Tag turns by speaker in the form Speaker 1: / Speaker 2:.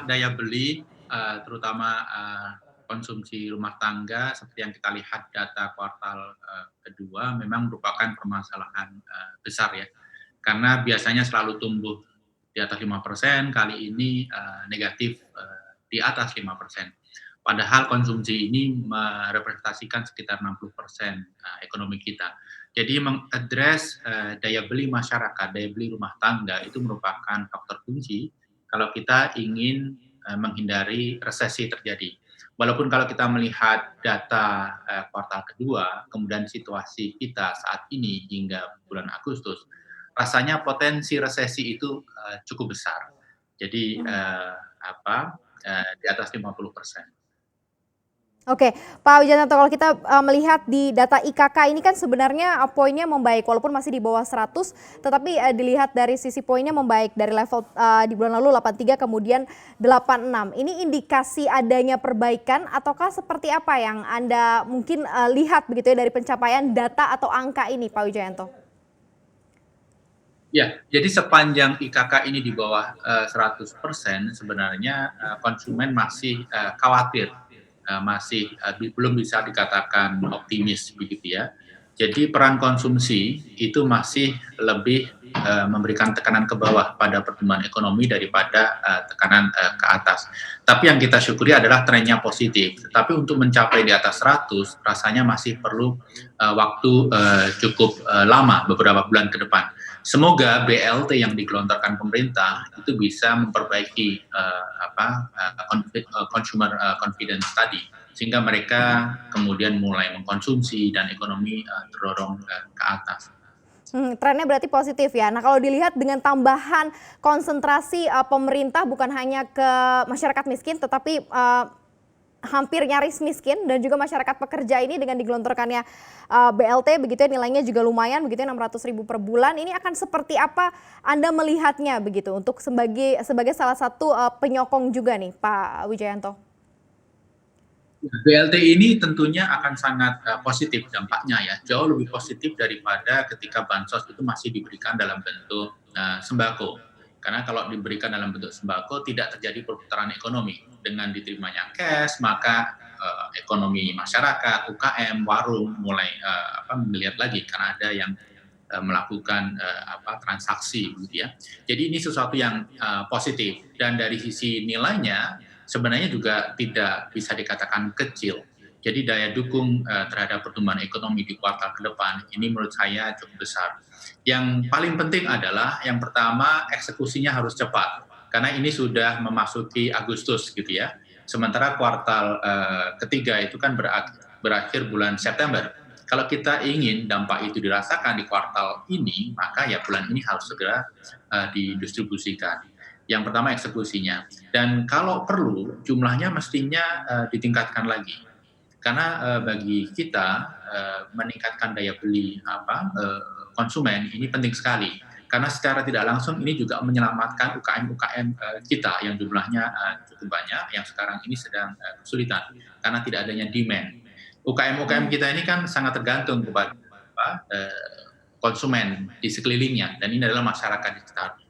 Speaker 1: daya beli, terutama konsumsi rumah tangga seperti yang kita lihat data kuartal kedua memang merupakan permasalahan besar ya. Karena biasanya selalu tumbuh di atas 5%, kali ini negatif di atas 5%. Padahal konsumsi ini merepresentasikan sekitar 60% ekonomi kita. Jadi mengadres daya beli masyarakat, daya beli rumah tangga itu merupakan faktor kunci kalau kita ingin menghindari resesi terjadi. Walaupun kalau kita melihat data kuartal kedua, kemudian situasi kita saat ini hingga bulan Agustus, rasanya potensi resesi itu cukup besar. Jadi di atas 50%.
Speaker 2: Oke, Pak Wijanto, kalau kita melihat di data IKK ini kan sebenarnya poinnya membaik walaupun masih di bawah 100, tetapi dilihat dari sisi poinnya membaik dari level di bulan lalu 83 kemudian 86. Ini indikasi adanya perbaikan ataukah seperti apa yang Anda mungkin lihat begitu ya dari pencapaian data atau angka ini, Pak Wijayanto?
Speaker 1: Ya, jadi sepanjang IKK ini di bawah 100% sebenarnya konsumen masih khawatir, masih belum bisa dikatakan optimis begitu ya. Jadi peran konsumsi itu masih lebih memberikan tekanan ke bawah pada pertumbuhan ekonomi daripada tekanan ke atas. Tapi yang kita syukuri adalah trennya positif. Tapi untuk mencapai di atas 100 rasanya masih perlu waktu cukup lama, beberapa bulan ke depan. Semoga BLT yang digelontorkan pemerintah itu bisa memperbaiki consumer confidence tadi, sehingga mereka kemudian mulai mengkonsumsi dan ekonomi terdorong ke atas.
Speaker 2: Trennya berarti positif ya. Nah, kalau dilihat dengan tambahan konsentrasi pemerintah bukan hanya ke masyarakat miskin, tetapi hampir nyaris miskin dan juga masyarakat pekerja ini dengan digelontorkannya BLT begitu ya, nilainya juga lumayan begitu ya, 600.000 per bulan. Ini akan seperti apa Anda melihatnya begitu untuk sebagai salah satu penyokong juga nih Pak Wijayanto?
Speaker 1: BLT ini tentunya akan sangat positif dampaknya ya, jauh lebih positif daripada ketika bansos itu masih diberikan dalam bentuk sembako. Karena kalau diberikan dalam bentuk sembako tidak terjadi perputaran ekonomi. Dengan diterimanya cash, maka ekonomi masyarakat, UKM, warung mulai melihat lagi karena ada yang melakukan transaksi gitu ya. Jadi ini sesuatu yang positif dan dari sisi nilainya sebenarnya juga tidak bisa dikatakan kecil. Jadi daya dukung terhadap pertumbuhan ekonomi di kuartal ke depan ini menurut saya cukup besar. Yang paling penting adalah yang pertama eksekusinya harus cepat karena ini sudah memasuki Agustus gitu ya. Sementara kuartal ketiga itu kan berakhir bulan September. Kalau kita ingin dampak itu dirasakan di kuartal ini, maka ya bulan ini harus segera didistribusikan. Yang pertama eksekusinya. Dan kalau perlu jumlahnya mestinya ditingkatkan lagi. Karena bagi kita meningkatkan daya beli konsumen ini penting sekali. Karena secara tidak langsung ini juga menyelamatkan UKM-UKM kita yang jumlahnya cukup banyak yang sekarang ini sedang kesulitan karena tidak adanya demand. UKM-UKM kita ini kan sangat tergantung kepada konsumen di sekelilingnya dan ini adalah masyarakat di sekitar